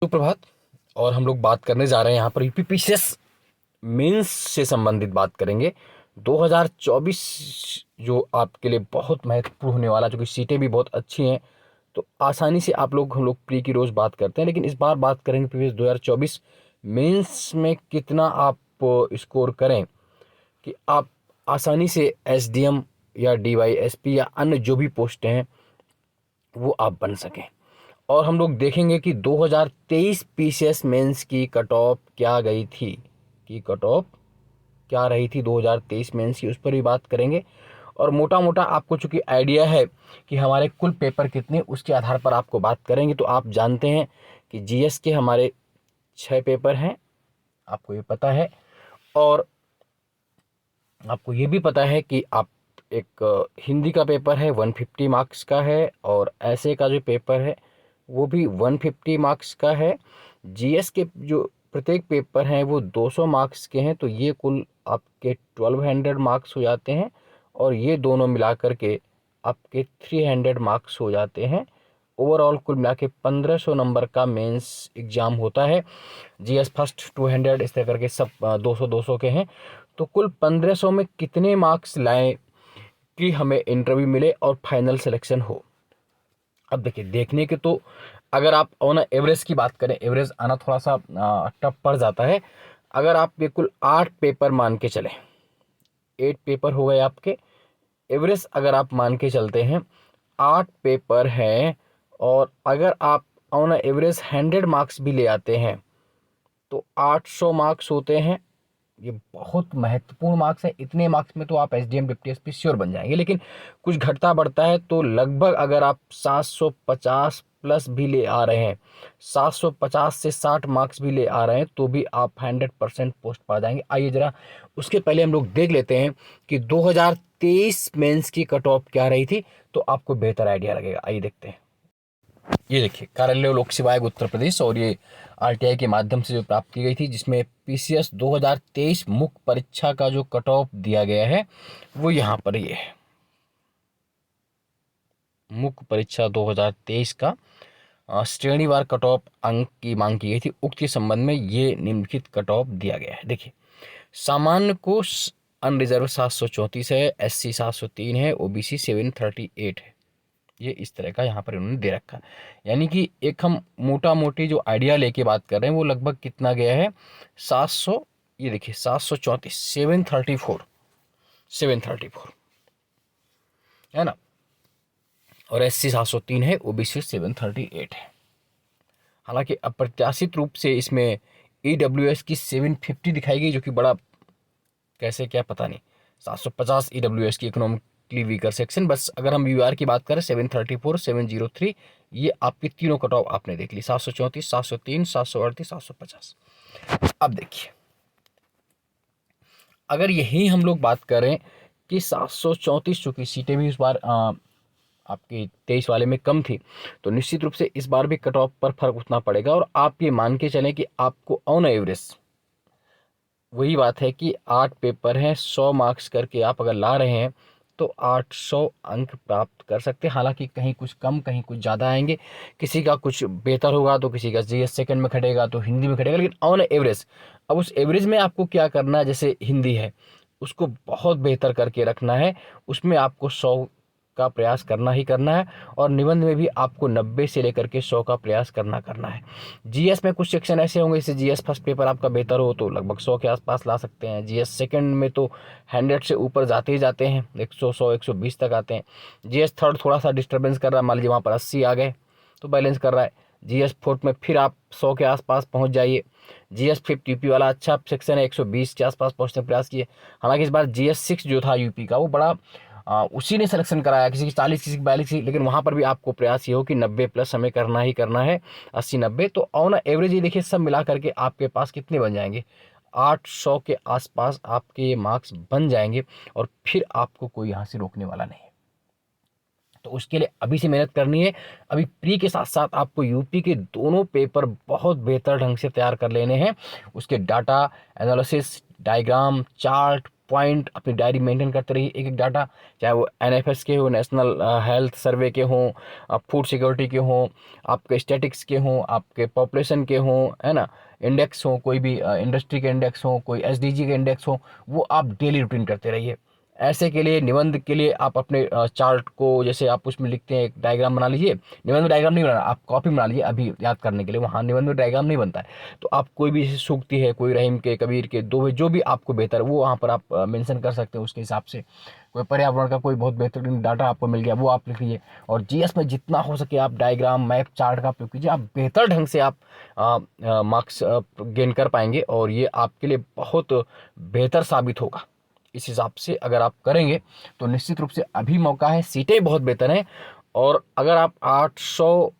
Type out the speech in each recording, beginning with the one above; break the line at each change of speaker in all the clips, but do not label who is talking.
सुप्रभात। और हम लोग बात करने जा रहे हैं यहाँ पर यूपीपीसीएस मेंस से संबंधित बात करेंगे। 2024 जो आपके लिए बहुत महत्वपूर्ण होने वाला, जो कि सीटें भी बहुत अच्छी हैं, तो आसानी से हम लोग प्री की रोज़ बात करते हैं, लेकिन इस बार बात करेंगे प्रीवियस 2024 मेंस में कितना आप स्कोर करें कि आप आसानी से एसडीएम या डीवाईएसपी या अन्य जो भी पोस्ट हैं वो आप बन सकें। और हम लोग देखेंगे कि 2023 पीसीएस मेंस की कट ऑफ क्या गई थी, कि कट ऑफ क्या रही थी 2023 मेंस की, उस पर भी बात करेंगे। और मोटा मोटा आपको चूँकि आइडिया है कि हमारे कुल पेपर कितने, उसके आधार पर आपको बात करेंगे। तो आप जानते हैं कि जीएस के हमारे 6 पेपर हैं, आपको ये पता है। और आपको ये भी पता है कि आप एक हिंदी का पेपर है 150 मार्क्स का है, और ऐसे का जो पेपर है वो भी 150 मार्क्स का है। जीएस के जो प्रत्येक पेपर हैं वो 200 मार्क्स के हैं, तो ये कुल आपके 1200 मार्क्स हो जाते हैं, और ये दोनों मिला कर के आपके 300 मार्क्स हो जाते हैं। ओवरऑल कुल मिला के 1500 नंबर का मेंस एग्ज़ाम होता है। जीएस फर्स्ट 200 इस तरह करके सब 200-200 के हैं। तो कुल 1500 में कितने मार्क्स लाएं कि हमें इंटरव्यू मिले और फाइनल सिलेक्शन हो। अब देखिए, देखने के तो अगर आप ऑन एवरेज की बात करें, एवरेज आना थोड़ा सा टफ पड़ जाता है। अगर आप ये कुल 8 पेपर मान के चलें, 8 पेपर हो गए आपके, एवरेज अगर आप मान के चलते हैं 8 पेपर हैं, और अगर आप ऑन एवरेज 100 मार्क्स भी ले आते हैं तो 800 मार्क्स होते हैं। ये बहुत महत्वपूर्ण मार्क्स है। इतने मार्क्स में तो आप एसडीएम डिप्टी एसपी श्योर बन जाएंगे, लेकिन कुछ घटता बढ़ता है तो लगभग अगर आप 750 प्लस भी ले आ रहे हैं, 750 से 60 मार्क्स भी ले आ रहे हैं, तो भी आप 100% पोस्ट पा जाएंगे। आइए जरा उसके पहले हम लोग देख लेते हैं कि 2023 मेंस की कट ऑफ क्या रही थी, तो आपको बेहतर आइडिया लगेगा। आइए देखते हैं। ये देखिए, कार्यालय लोक सेवा आयोग उत्तर प्रदेश, और ये आरटीआई के माध्यम से जो प्राप्त की गई थी, जिसमें पीसीएस 2023 मुख्य परीक्षा का जो कट ऑफ दिया गया है वो यहाँ पर ये है। मुख्य परीक्षा 2023 का श्रेणीवार कट ऑफ अंक की मांग की गई थी। उक्त के संबंध में ये निम्नलिखित कट ऑफ दिया गया है। देखिए, सामान्य को अनरिजर्व 734 है, एससी 703 है, ओबीसी 738 है। ये इस तरह का यहाँ पर इन्होंने दे रखा है। यानी कि एक हम मोटा मोटी जो आइडिया लेके बात कर रहे हैं वो लगभग कितना गया है, 700, ये देखिए 734, 734 है ना, और एससी 703 है, ओबीसी 738 है। हालांकि अप्रत्याशित रूप से इसमें ईडब्ल्यूएस की 750 दिखाई गई, जो कि बड़ा कैसे क्या पता नहीं। 750 ईडब्ल्यूएस की इकोनॉमिकली वीकर सेक्शन। बस अगर हम यूआर की बात करें 734, 703, ये आपकी तीनों कट ऑफ आपने देख ली, 734, 703, 738, 750। अब देखिए, अगर यही हम लोग बात करें कि 734 चूँकि सीटें भी इस बार आपके 23 वाले में कम थी, तो निश्चित रूप से इस बार भी कट ऑफ पर फर्क उतना पड़ेगा। और आप ये मान के चलें कि आपको ऑन एवरेज, वही बात है कि 8 पेपर हैं, 100 मार्क्स करके आप अगर ला रहे हैं तो 800 अंक प्राप्त कर सकते हैं। हालांकि कहीं कुछ कम, कहीं कुछ ज़्यादा आएंगे, किसी का कुछ बेहतर होगा तो किसी का जीएस सेकंड में खटेगा तो हिंदी में खटेगा, लेकिन ऑन एवरेज, अब उस एवरेज में आपको क्या करना है, जैसे हिंदी है उसको बहुत बेहतर करके रखना है, उसमें आपको 100 का प्रयास करना ही करना है, और निबंध में भी आपको 90 से लेकर के 100 का प्रयास करना है। जीएस में कुछ सेक्शन ऐसे होंगे, जैसे जीएस फर्स्ट पेपर आपका बेहतर हो तो लगभग 100 के आसपास ला सकते हैं। जीएस सेकंड में तो 100 से ऊपर जाते ही जाते हैं, 100, 100, 120 तक आते हैं। जीएस थर्ड थोड़ा सा डिस्टर्बेंस कर रहा है, मान लीजिए वहाँ पर 80 आ गए तो बैलेंस कर रहा है। जीएस फोर्थ में फिर आप 100 के आसपास पहुँच जाइए। जीएस फिफ्थ यूपी वाला अच्छा सेक्शन है, 120 के आसपास पहुँचने का प्रयास किए। हालांकि इस बार जीएस 6 जो था यूपी का वो बड़ा उसी ने सिलेक्शन कराया, किसी की 40, किसी की 42, लेकिन वहाँ पर भी आपको प्रयास ये हो कि 90 प्लस हमें करना ही करना है, 80-90। तो ऑन एवरेज ये देखिए, सब मिला करके आपके पास कितने बन जाएंगे, 800 के आसपास आपके मार्क्स बन जाएंगे, और फिर आपको कोई यहाँ से रोकने वाला नहीं है। तो उसके लिए अभी से मेहनत करनी है। अभी प्री के साथ साथ आपको यूपी के दोनों पेपर बहुत बेहतर ढंग से तैयार कर लेने हैं। उसके data analysis, diagram, chart, point अपनी डायरी मेंटेन करते रहिए, एक एक डाटा, चाहे वो एनएफएस के हो, नेशनल हेल्थ सर्वे के हों, फूड सिक्योरिटी के हों, आपके स्टैटिक्स के हों, आपके पॉपुलेशन के हों, है ना, इंडेक्स हो, कोई भी इंडस्ट्री के इंडेक्स हो, कोई एसडीजी के इंडेक्स हो, वो आप डेली रूटीन करते रहिए। ऐसे के लिए निबंध के लिए आप अपने चार्ट को, जैसे आप उसमें लिखते हैं, एक डायग्राम बना लीजिए। निबंध में डायग्राम नहीं बनाना, आप कॉपी बना लीजिए अभी याद करने के लिए, वहाँ निबंध में डायग्राम नहीं बनता है। तो आप कोई भी सूक्ति है, कोई रहीम के, कबीर के, दोहे, जो भी आपको बेहतर वो वहाँ पर आप मेंशन कर सकते हैं उसके हिसाब से। कोई पर्यावरण का कोई बहुत बेहतरीन डाटा आपको मिल गया, वो आप लिख लीजिए। और जीएस में जितना हो सके आप डायग्राम, मैप, चार्ट का उपयोग कीजिए, आप बेहतर ढंग से आप मार्क्स गेन कर पाएंगे और ये आपके लिए बहुत बेहतर साबित होगा। इस हिसाब से अगर आप करेंगे तो निश्चित रूप से अभी मौका है, सीटें बहुत बेहतर हैं। और अगर आप 800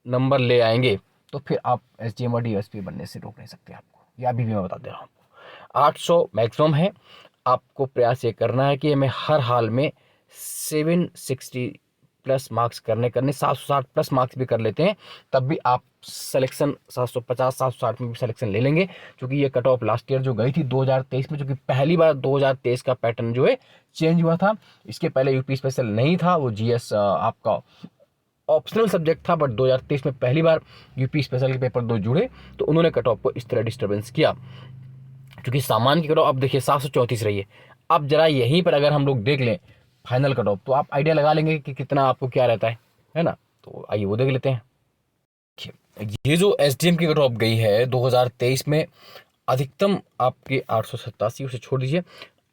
नंबर ले आएंगे तो फिर आप एसडीएम और डीएसपी बनने से रोक नहीं सकते आपको, ये अभी भी मैं बता दे रहा हूँ आपको। 800 मैक्सिमम है। आपको प्रयास ये करना है कि हमें हर हाल में 760 प्लस मार्क्स करने 760 प्लस मार्क्स भी कर लेते हैं तब भी आप सिलेक्शन 750 760 में भी सिलेक्शन ले लेंगे। क्योंकि ये कट ऑफ लास्ट ईयर जो गई थी 2023 में, क्योंकि पहली बार 2023 का पैटर्न जो है चेंज हुआ था। इसके पहले यूपी स्पेशल नहीं था, वो जीएस आपका ऑप्शनल सब्जेक्ट था, बट 2023 में पहली बार यूपी स्पेशल के पेपर 2 जुड़े तो उन्होंने कट ऑफ को इस तरह डिस्टर्बेंस किया। क्योंकि सामान्य की कट ऑफ अब देखिए 734 रही है। अब जरा यहीं पर अगर हम लोग देख लें फाइनल कट ऑफ, तो आप आइडिया लगा लेंगे कि कितना आपको क्या रहता है ना। तो आइए वो देख लेते हैं। ये जो एसडीएम की कट ऑफ गई है 2023 में, अधिकतम आपके 887, उसे छोड़ दीजिए,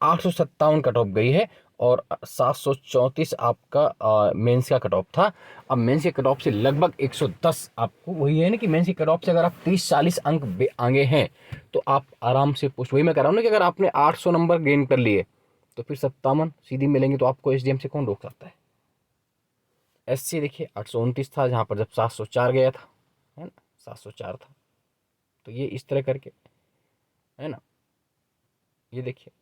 857 कट ऑफ गई है और 734 आपका मेंस का कट ऑफ था। अब मेंस के कट ऑफ से लगभग 110 आपको, वही है ना कि मेंस के कट ऑफ से अगर आप 30-40 अंक आगे हैं तो आप आराम से पोस्ट, वही मैं कह रहा हूँ ना कि अगर आपने 800 नंबर गेन कर लिए तो फिर 57 सीधी मिलेंगे, तो आपको एसडीएम से कौन रोक सकता है। एससी देखिए 829 था, जहाँ पर जब 704 गया था, है ना, 704 था। तो ये इस तरह करके, है ना, ये देखिए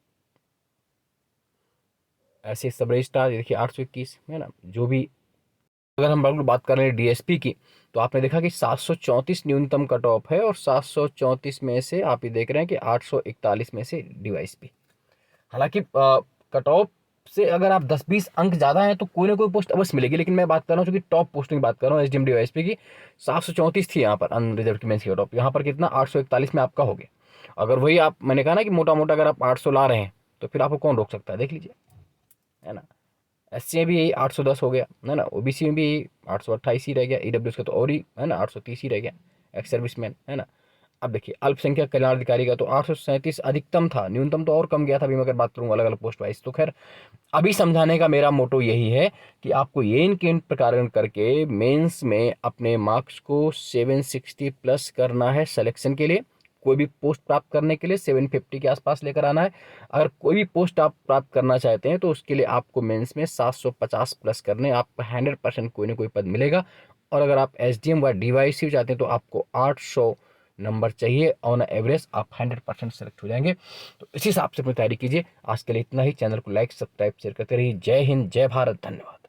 ऐसे सब रजिस्ट्रार, देखिए 821, है ना, जो भी। अगर हम बात कर रहे हैं डीएसपी की, तो आपने देखा कि 734 न्यूनतम कट ऑफ है और 734 में से आप ये देख रहे हैं कि 841 में से डीवाईएसपी। हालांकि कट ऑफ से अगर आप 10-20 अंक ज़्यादा हैं तो कोई ना कोई पोस्ट अवश्य मिलेगी, लेकिन मैं बात कर रहा हूँ क्योंकि टॉप पोस्टिंग बात कर रहा हूँ एसडीएम डीवाईएसपी की। 734 थी यहाँ पर अनरिजर्व की मेंस की कट ऑफ, यहाँ पर कितना 841 में आपका हो गया। अगर वही आप, मैंने कहा ना कि मोटा मोटा अगर आप 800 ला रहे हैं तो फिर आपको कौन रोक सकता है, देख लीजिए, है ना। एससी में भी यही 810 हो गया, है ना, ओबीसी में भी 828 ही रह गया, ईडब्ल्यूएस का तो और ही, है ना, 830 ही रह गया, एक्स सर्विसमैन, है ना। अब देखिए अल्पसंख्यक कल्याण अधिकारी का तो 837 अधिकतम था, न्यूनतम तो और कम गया था। अभी मैं अगर बात करूँ अलग अलग पोस्ट वाइज, तो खैर अभी समझाने का मेरा मोटो यही है कि आपको ये इनके इन प्रकार करके मेंस में अपने मार्क्स को 760 प्लस करना है सिलेक्शन के लिए। कोई भी पोस्ट प्राप्त करने के लिए 750 के आसपास लेकर आना है। अगर कोई भी पोस्ट आप प्राप्त करना चाहते हैं तो उसके लिए आपको मेंस में 750 प्लस करने, आपको 100% कोई ना कोई पद मिलेगा। और अगर आप एसडीएम व डीवाईसी चाहते हैं तो आपको 800 नंबर चाहिए, ऑन एवरेज आप 100% सेलेक्ट हो जाएंगे। तो इसी हिसाब से अपनी तैयारी कीजिए। आज के लिए इतना ही। चैनल को लाइक, सब्सक्राइब, शेयर करते रहिए। जय हिंद, जय भारत, धन्यवाद।